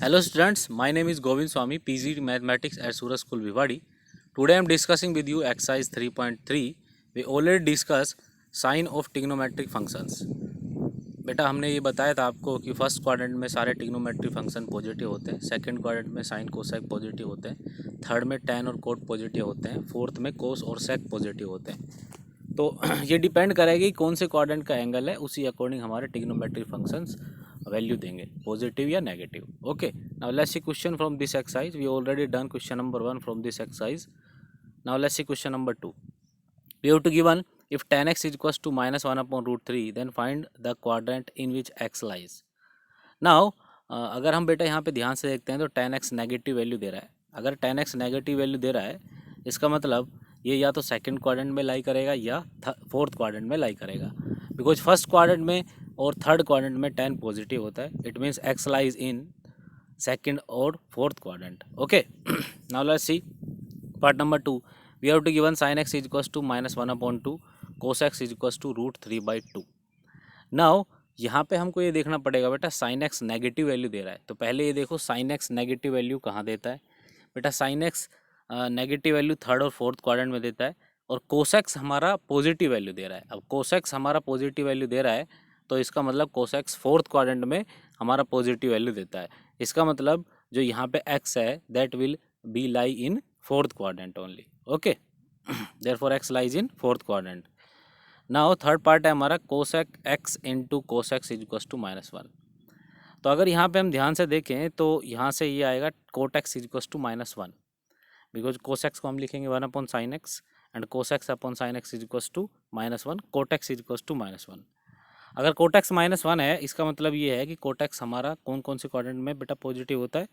Hello students, my name is Govind Swami, PG Mathematics at Suraj School Bhiwadi. Today I am discussing with you exercise 3.3. We already discussed sign of trigonometric functions. बेटा हमने ये बताया था आपको कि first quadrant में सारे trigonometric function positive होते हैं, सेकंड क्वाड्रेंट में साइन कोसेक पॉजिटिव होते हैं, थर्ड में टैन और कोट पॉजिटिव होते हैं, फोर्थ में कोस और सेक पॉजिटिव होते हैं। तो ये डिपेंड करेगी कौन से क्वाड्रेंट का एंगल है, उसी अकॉर्डिंग हमारे ट्रिग्नोमेट्रिक फंक्शंस वैल्यू देंगे, पॉजिटिव या negative. Okay, now let's see question from this exercise. We already done question number 1 from this exercise. Now let's see question number 2. We have to given if tan x is equals to minus 1 upon root 3 then find the quadrant in which x lies. Now अगर हम बेटा यहाँ पे ध्यान से देखते हैं तो tan x नेगेटिव वैल्यू दे रहा है। अगर tan x नेगेटिव वैल्यू दे रहा है इसका मतलब ये या तो सेकंड क्वाड्रेंट में लाई करेगा या फोर्थ क्वाड्रेंट में लाई करेगा, बिकॉज फर्स्ट क्वाड्रेंट में और थर्ड क्वाड्रेंट में tan पॉजिटिव होता है। It means x lies in second और fourth quadrant. Okay, now let's see part number 2. We have to given sin x is equals to minus 1 upon 2, cos x is equals to root 3 by 2. Now यहाँ पे हमको ये देखना पड़ेगा बेटा sin x negative value दे रहा है, तो पहले ये देखो sin x नेगेटिव वैल्यू कहाँ देता है बेटा। sin x negative value third और फोर्थ क्वाड्रेंट में देता है, और cos x हमारा पॉजिटिव वैल्यू दे रहा है। अब cos x हमारा पॉजिटिव वैल्यू दे रहा है तो इसका मतलब cos x फोर्थ क्वाड्रेंट में हमारा पॉजिटिव वैल्यू देता है। इसका मतलब जो यहाँ पे x है that will be lie in fourth quadrant only. Okay, therefore x lies in fourth quadrant. Now third part है हमारा cosec x into cos x is equal to -1। तो अगर यहाँ पे हम ध्यान से देखें तो यहाँ से ये आएगा cot x is equal to -1, because cos x को हम लिखेंगे 1 upon sine x and cos x upon sine x is equal to -1, cot x is equal to -1। अगर cot x -1 है इसका मतलब ये है कि cot x हमारा कौन कौन से क्वाड्रेंट में बेटा पॉजिटिव होता है,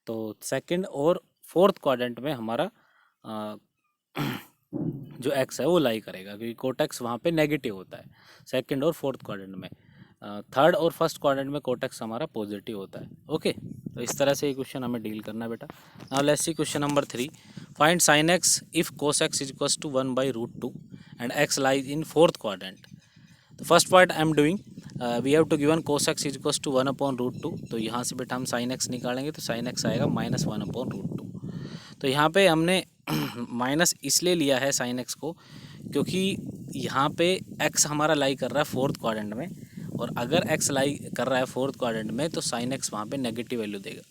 तो सेकेंड और फोर्थ क्वाड्रेंट में हमारा जो x है वो लाई करेगा, क्योंकि कोट एक्स वहाँ पे नेगेटिव होता है सेकंड और फोर्थ क्वाड्रेंट में। थर्ड और फर्स्ट क्वाड्रेंट में कोट एक्स हमारा पॉजिटिव होता है। ओके, तो इस तरह से ये क्वेश्चन हमें डील करना है बेटा। Now let's see question number 3. Find sine x if cos x is equals to 1/√2 and x lies in fourth quadrant. तो first part I am doing, we have to given cos x is equals to 1/√2। तो यहाँ से बेटा हम sine x निकालेंगे तो sine x आएगा -1/√2। तो यहाँ पे हमने माइनस इसलिए लिया है साइन एक्स को क्योंकि यहाँ पे एक्स हमारा लाई कर रहा है फोर्थ क्वाड्रेंट में, और अगर एक्स लाई कर रहा है फोर्थ क्वाड्रेंट में तो साइन एक्स वहाँ पे नेगेटिव वैल्यू देगा।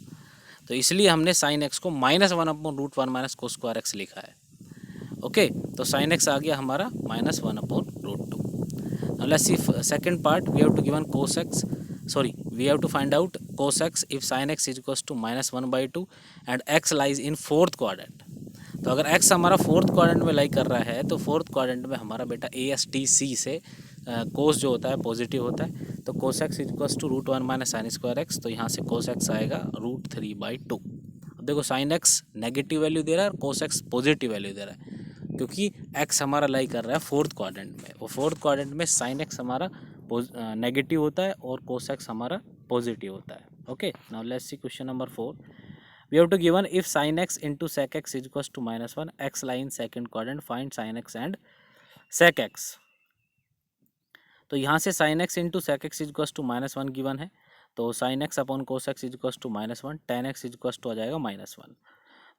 तो इसलिए हमने साइन एक्स को -1/√1 माइनस कोस स्क्वायर एक्स लिखा है। ओके, तो साइन एक्स आ गया हमारा -1/√2। Let's see second part. We have to given cos x, sorry we have to find out cos x if sin x is equals to -1/2 and x lies in fourth quadrant. तो अगर x हमारा fourth quadrant में लाई कर रहा है तो fourth quadrant में हमारा बेटा ASTC से कोस जो होता है पॉजिटिव होता है। तो cos x is equals to √1 minus sine square x, तो यहाँ से cos x आएगा √3/2। अब देखो साइन x नेगेटिव वैल्यू दे रहा है और cos x पॉजिटिव वैल्यू दे रहा है, क्योंकि x हमारा लाई कर रहा है फोर्थ क्वाड्रेंट में, और फोर्थ क्वाड्रेंट में साइन x हमारा नेगेटिव होता है और cos x हमारा पॉजिटिव होता है। Okay, now let's see question number 4. We have to given if sin x into sec x is equals to -1, x lie in second quadrant, find sin x and sec x। तो यहाँ से sin x into sec x is equals to -1 given है, तो sin x upon cos x is equals to -1, tan x is equals to आ जाएगा -1।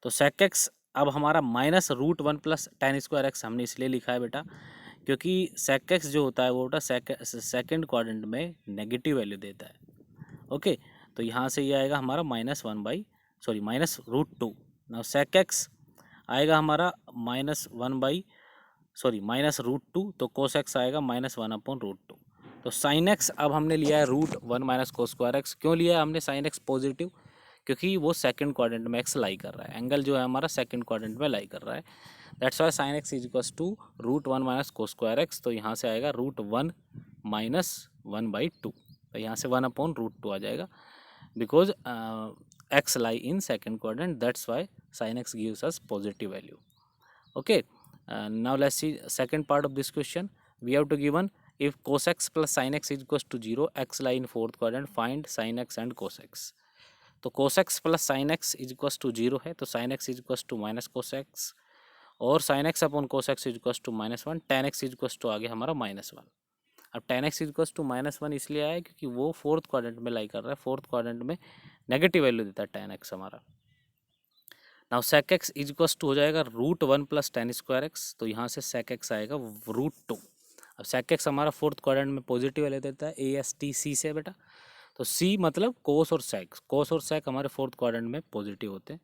तो sec x अब हमारा -√1 प्लस tan स्क्वायर एक्स हमने इसलिए लिखा है बेटा क्योंकि sec x जो होता है वो बेटा सेकंड क्वाड्रेंट में नेगेटिव वैल्यू देता है। ओके, तो यहाँ से ये आएगा हमारा -√2। नाउ sec x आएगा हमारा -√2, तो cos x आएगा -1/√2। तो sin x अब हमने लिया है √1 माइनस कोस स्क्वायर एक्स। क्यों लिया है हमने sin x पॉजिटिव? क्योंकि वो सेकंड क्वाड्रेंट में x लाई कर रहा है, एंगल जो है हमारा सेकंड क्वाड्रेंट में लाई कर रहा है। That's why sin x is equals to √1 minus cos square x, तो यहाँ से आएगा √1 माइनस 1/2, तो यहाँ से 1/√2 आ जाएगा, because x lie in second quadrant, that's why sin x gives us positive value. Okay, now let's see second part of this question. We have to given if cos x plus sin x is equals to 0, x lie in fourth quadrant, find sin x and cos x। तो cos x plus sin x is equals to 0 है, तो sin x is equals to minus cos x, और sin x upon cos x is equals to -1, tan x is equals to आ गया हमारा -1। अब tan x is equals to -1 इसलिए आया क्योंकि वो फोर्थ क्वाड्रेंट में लाई कर रहा है, फोर्थ क्वाड्रेंट में नेगेटिव वैल्यू देता है tan x हमारा। Now sec x is equals to हो जाएगा √1 + tan स्क्वायर एक्स, तो यहाँ से sec x आएगा √2। अब sec x हमारा फोर्थ क्वाड्रेंट में पॉजिटिव वैल्यू देता है AST से बेटा, तो C मतलब कोस और सेक हमारे फोर्थ क्वाड्रेंट में पॉजिटिव होते हैं।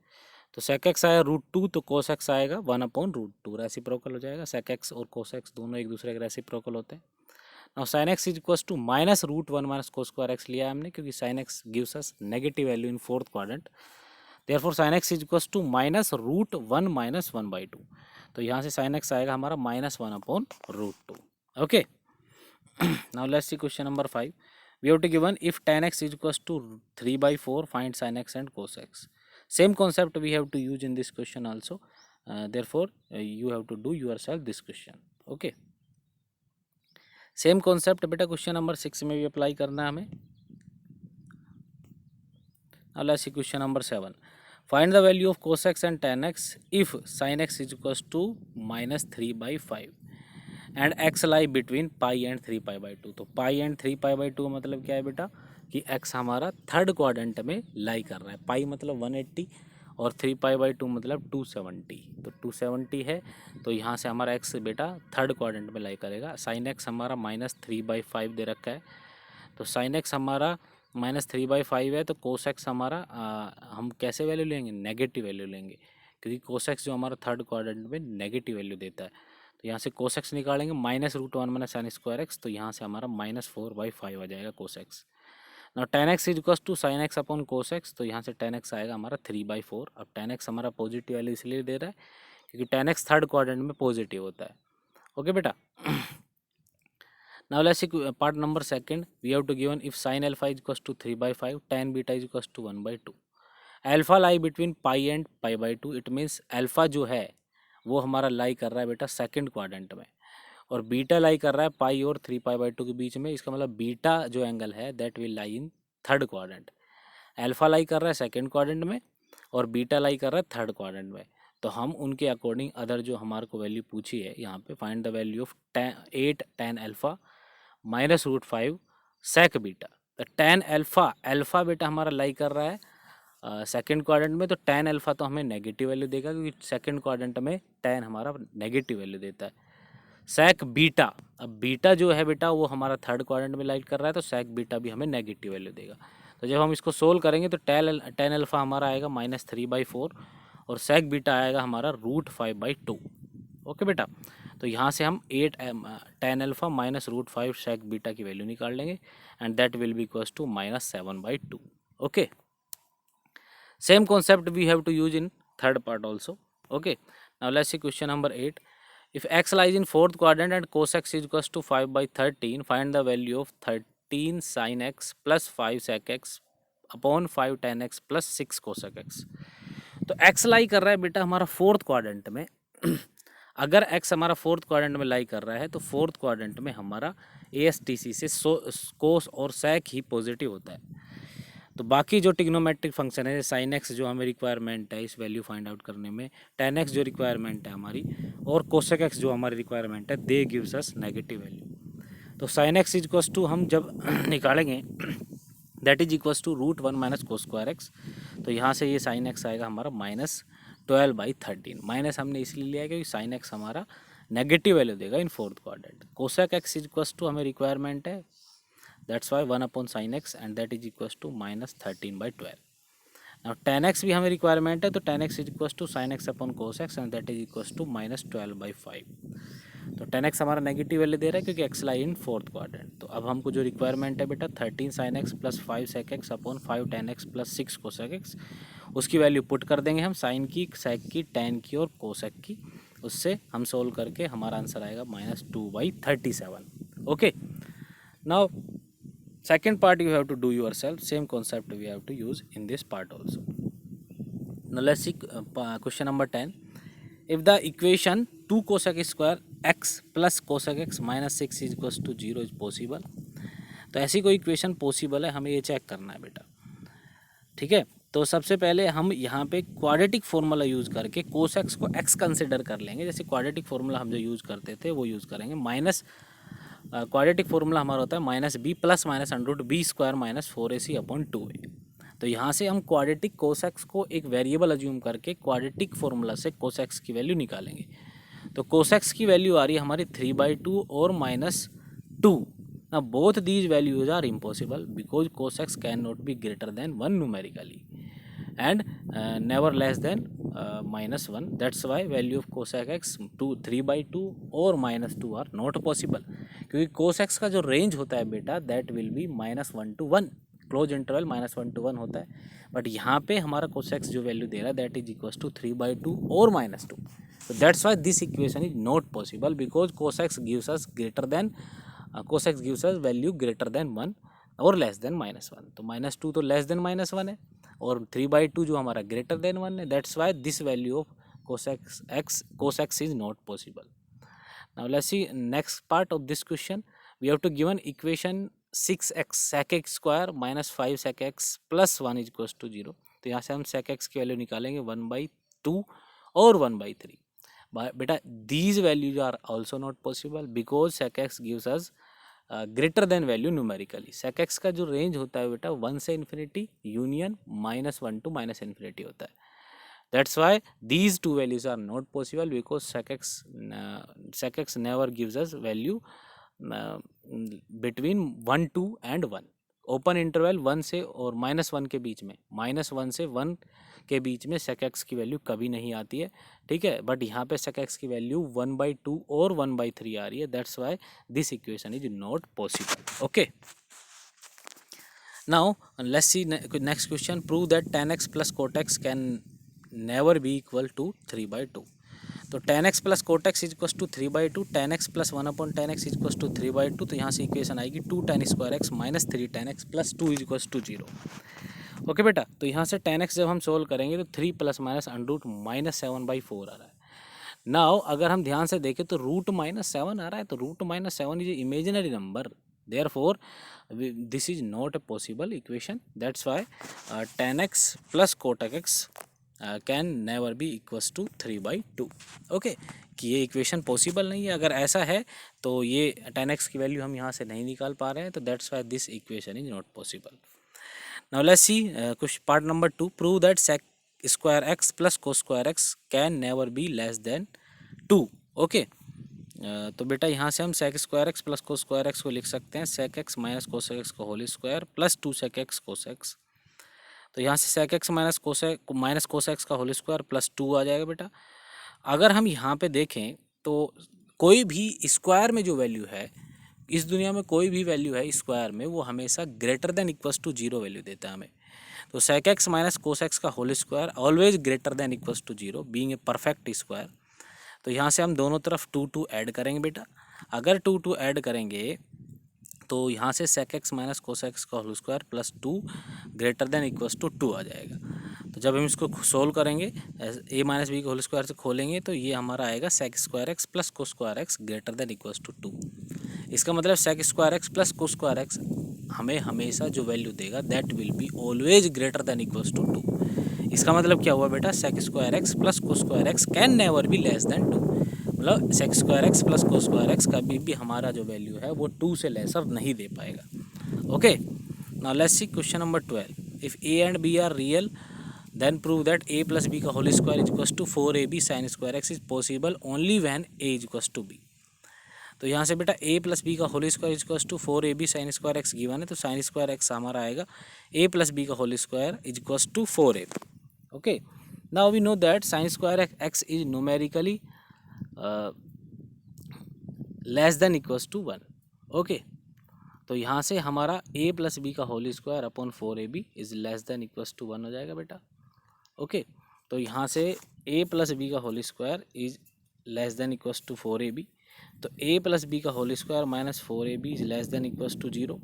तो sec x आया √2, तो cos x आएगा 1/√2, रेसिप्रोकल हो जाएगा। sec x और cos x दोनों एक दूसरे के रेसिप्रोकल होते हैं। Now sin x is equals to -√1 - cos square x लिया है हमने, क्योंकि sin x gives us negative value in fourth quadrant. Therefore sin x is equals to -√1 - 1/2, तो यहाँ से sin x आएगा हमारा -1/√2। Okay, now let's see question number 5। We have to given if tan x is equals to 3/4, find sin x and cos x. Same concept we have to use in this question also. Therefore, you have to do yourself this question. Okay. Same concept बेटा question number 6 में भी apply करना है हमें। Now let's see question number 7. Find the value of cos x and tan x if sin x is equals to -3/5 and x lie between pi and 3π/2। तो पाई and 3π/2 का मतलब क्या है बेटा कि x हमारा थर्ड क्वाड्रेंट में लाई कर रहा है। पाई मतलब 180 और 3π/2 मतलब 270, तो 270 है, तो यहाँ से हमारा x बेटा थर्ड क्वाड्रेंट में लाई करेगा। साइन x हमारा -3/5 दे रखा है, तो साइन x हमारा -3/5 है, तो कोस x हमारा हम कैसे वैल्यू लेंगे, नेगेटिव वैल्यू लेंगे, क्योंकि कोस x जो हमारा थर्ड क्वाड्रेंट में नेगेटिव वैल्यू देता है। तो यहाँ से cos x निकालेंगे -√1 - sin स्क्वायर एक्स, तो यहाँ से हमारा -4/5 आ जाएगा cos x। ना tan x is equals to sin x upon cos x, तो यहाँ से tan x आएगा हमारा 3/4। अब tan x हमारा पॉजिटिव वैल्यू इसलिए दे रहा है क्योंकि tan x थर्ड क्वाड्रेंट में पॉजिटिव होता है। ओके बेटा, now let's see part number second. We have to given if sin alpha is equals to 3/5, tan beta is equals to 1/2। Alpha lie between pi and π/2, it means alpha जो है वो हमारा लाई कर रहा है बेटा सेकंड क्वाड्रेंट में, और बीटा लाई कर रहा है पाई और 3π/2 के बीच में। इसका मतलब बीटा जो एंगल है that will lie in third quadrant. Alpha lie कर रहा है सेकंड क्वाड्रेंट में और बीटा लाई कर रहा है थर्ड क्वाड्रेंट में। तो हम उनके अकॉर्डिंग अदर जो हमारे को वैल्यू पूछी है यहाँ पे, find the value of 8 tan alpha -√5 sec beta. तो tan अल्फा बेटा हमारा लाई कर रहा है सेकेंड क्वाड्रेंट में, तो tan अल्फा तो हमें नेगेटिव वैल्यू देगा, क्योंकि सेकेंड क्वाड्रेंट में tan हमारा नेगेटिव वैल्यू देता है। sec बीटा, अब बीटा जो है बेटा वो हमारा थर्ड क्वाड्रेंट में लाइट कर रहा है, तो sec बीटा भी हमें नेगेटिव वैल्यू देगा। तो जब हम इसको सोल्व करेंगे तो tan अल्फा हमारा आएगा -3/4 और sec बीटा आएगा हमारा √5/2। ओके बेटा, तो यहाँ से हम 8 tan अल्फा -√5 sec बीटा की वैल्यू निकाल लेंगे and that will be equals to -7/2। Okay, same concept we have to use in third part also. Okay, now let's see question number 8. If x lies in fourth quadrant and cos x is equals to 5/13, find the value of 13 sin x plus 5 sec x upon 5 tan x plus 6 cosec x. तो x लाई कर रहा है बेटा हमारा fourth quadrant में। अगर x हमारा fourth quadrant में लाई कर रहा है तो फोर्थ क्वाड्रेंट में हमारा ASTC से कोस और sec ही पॉजिटिव होता है। तो बाकी जो टिग्नोमेट्रिक फंक्शन है, साइन एक्स जो हमें रिक्वायरमेंट है इस वैल्यू फाइंड आउट करने में, tan एक्स जो रिक्वायरमेंट है हमारी, और कोसेक एक्स जो हमारी रिक्वायरमेंट है, they gives us negative value. तो sine x is equals to हम जब निकालेंगे that is equals to √1 - cos square x, तो यहाँ से ये साइन एक्स आएगा हमारा -12/13। माइनस हमने इसलिए लिया है क्योंकि साइन एक्स हमारा नेगेटिव वैल्यू देगा in fourth quadrant. Cosec x is equals to हमें रिक्वायरमेंट है, that's why 1/sin x and that is equals to -13/12. now tan x भी हमें रिक्वायरमेंट है, तो tan x is equals to sin x upon cos x and that is equals to -12/5। तो tan x हमारा negative value दे रहा है क्योंकि x lie in fourth quadrant. तो अब हमको जो रिक्वायरमेंट है बेटा 13 sin x plus 5 sec x upon 5 tan x plus 6 cosec x, उसकी वैल्यू पुट कर देंगे हम, साइन की, sec की, tan की और cosec की। उससे हम सोल्व करके हमारा आंसर आएगा -2/37। Okay, now second part you have to do yourself, same concept we have to use in this part also. Now let's see question number 10. If the equation 2 cosec square x plus cosec x minus 6 is equals to 0 is possible, तो ऐसी कोई equation possible है, हमें ये check करना है बेटा। ठीक है, तो सबसे पहले हम यहाँ पे क्वाड्रेटिक फार्मूला यूज़ करके cos x को x कंसिडर कर लेंगे। जैसे क्वाड्रेटिक फार्मूला हम जो यूज़ करते थे वो यूज़ करेंगे। माइनस क्वाड्रेटिक फार्मूला हमारा होता है -b + -√b² - 4ac/2a। तो यहाँ से हम क्वाड्रेटिक कोसेक्स को एक वेरिएबल अज्यूम करके क्वाड्रेटिक फॉर्मूला से कोसेक्स की वैल्यू निकालेंगे। तो कोसेक्स की वैल्यू आ रही है हमारी 3/2 और -2। ना both these values are impossible because cos x can not be greater than 1 numerically and never less than -1. That's why value of cosec x 3/2 और -2 are not possible, क्योंकि cosec का जो रेंज होता है बेटा that will B -1 to 1, close interval -1 to 1 होता है। But यहाँ पे हमारा cosec जो वैल्यू दे रहा है दैट इज इक्वल टू 3/2 और -2। So that's why this equation is not possible because cosec gives us greater than cosec gives us value greater than 1 और लेस देन -1। तो -2 तो लेस देन -1 है और 3/2 जो हमारा ग्रेटर देन 1 है। That's why this value of cosec is not possible. Now let's see next part of this question. We have to given equation 6x sec x square -5 sec x plus 1 is equal to 0। तो यहाँ से हम sec x की value निकालेंगे 1/2 और 1/3। बेटा these values are also not possible because sec x gives us greater than value numerically. sec x का जो रेंज होता है बेटा 1 से इन्फिनिटी यूनियन -1 to -इन्फिनिटी होता है। That's why these two values are not possible because sec x never gives us value between 1 2 and 1। Open interval 1 से और -1 के बीच में, -1 से 1 के बीच में sec x की वैल्यू कभी नहीं आती है, ठीक है। बट यहाँ पे sec x की वैल्यू 1/2 और 1/3 आ रही है। That's why this equation is not possible. Okay, now let's see next question. Prove that tan x plus cot x can never be equal to 3/2। तो tan x plus cot x is equal to 3/2, tan x plus 1/tan x is equal to 3/2। तो यहाँ से equation आएगी 2 tan square x minus 3 tan x plus 2 is equal to 0। Okay बेटा, तो यहाँ से tan x जब हम सोल्व करेंगे तो 3 प्लस माइनस अंडरूट -7/4 आ रहा है। नाउ अगर हम ध्यान से देखें तो रूट -7 आ रहा है, तो root -7 is imaginary number, therefore this is not a possible equation. That's why tan x plus cot x can never be equals to 3/2। Okay, कि ये इक्वेशन पॉसिबल नहीं है। अगर ऐसा है तो ये tan x की वैल्यू हम यहाँ से नहीं निकाल पा रहे हैं, तो that's why this equation is not possible. Now let's see कुछ part number 2। Prove that sec square x plus cos square x can never be less than 2। Okay, तो बेटा यहाँ से हम sec square x plus cos square x को लिख सकते हैं sec x minus cos x का whole square plus 2 sec x cos x। तो यहाँ से sec x minus cos x का होल स्क्वायर प्लस 2 आ जाएगा बेटा। अगर हम यहाँ पे देखें तो कोई भी स्क्वायर में जो वैल्यू है, इस दुनिया में कोई भी वैल्यू है स्क्वायर में, वो हमेशा greater than equals to 0 value देता है हमें। तो sec x minus cos x का whole square always greater than equals to 0 being a perfect square. तो यहाँ से हम दोनों तरफ 2 ऐड करेंगे बेटा। अगर 2 ऐड करेंगे तो यहाँ से sec x minus cos x का whole square plus 2 greater than equals to 2 आ जाएगा। तो जब हम इसको सोल्व करेंगे a माइनस बी के होल स्क्वायर से खोलेंगे तो ये हमारा आएगा sec square x plus cos square x greater than equals to 2। इसका मतलब sec square x plus cos square x हमें हमेशा जो वैल्यू देगा that will be always greater than equals to 2। इसका मतलब क्या हुआ बेटा, sec square x plus cos square x can never be less than 2। मतलब sec square x plus cos square x कभी भी हमारा जो वैल्यू है वो 2 से लेसर नहीं दे पाएगा। Okay, now let's see question number 12। If a and b are real then prove that a plus b का whole square is equals to 4ab sin square x is possible only when a is equals to b। तो यहाँ से बेटा a plus B का whole square is equals to 4ab sin square x given है, तो sin square x हमारा आएगा a plus B का whole square is equals to 4ab। Okay, now we know that sin square x is numerically less than equals to 1। Okay, तो यहाँ से हमारा a plus B का whole square upon 4ab is less than equals to 1 हो जाएगा बेटा। Okay, तो यहाँ से a प्लस बी का whole square is less than equals to 4ab। तो a प्लस बी का whole square minus 4ab is less than equals to 0।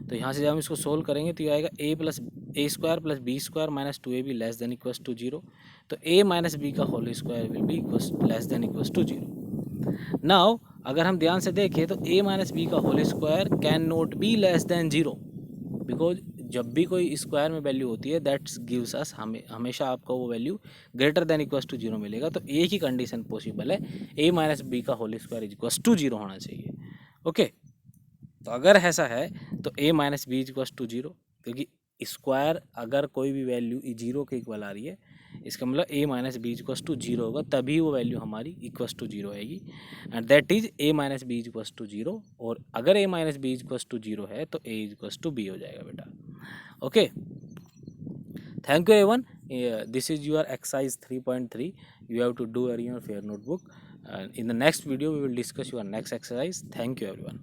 तो यहाँ से जब हम इसको सोल्व करेंगे तो ये आएगा a square plus B square minus 2ab less than equals to 0। तो a माइनस बी का whole square will be equals less than equals to 0। Now अगर हम ध्यान से देखें तो a माइनस बी का whole square can not be less than 0 because जब भी कोई स्क्वायर में वैल्यू होती है दैट गिव्स अस हमेशा आपको वो value greater than equals to 0 मिलेगा। तो एक ही कंडीशन पॉसिबल है, a माइनस बी का होल स्क्वायर इक्वल्स टू 0 होना चाहिए। ओके, तो अगर ऐसा है तो a minus B equals to 0, क्योंकि स्क्वायर अगर कोई भी वैल्यू जीरो के इक्वल आ रही है, इसका मतलब a minus B equals to zero होगा, तभी वो वैल्यू हमारी इक्वस टू जीरो आएगी, and that is a minus B equals to zero. और अगर a minus B equals to zero है तो a इक्वस टू बी हो जाएगा बेटा। Okay, thank you everyone. This is your exercise 3.3. You have to do in your fair notebook. In the next video we will discuss your next exercise. Thank you everyone.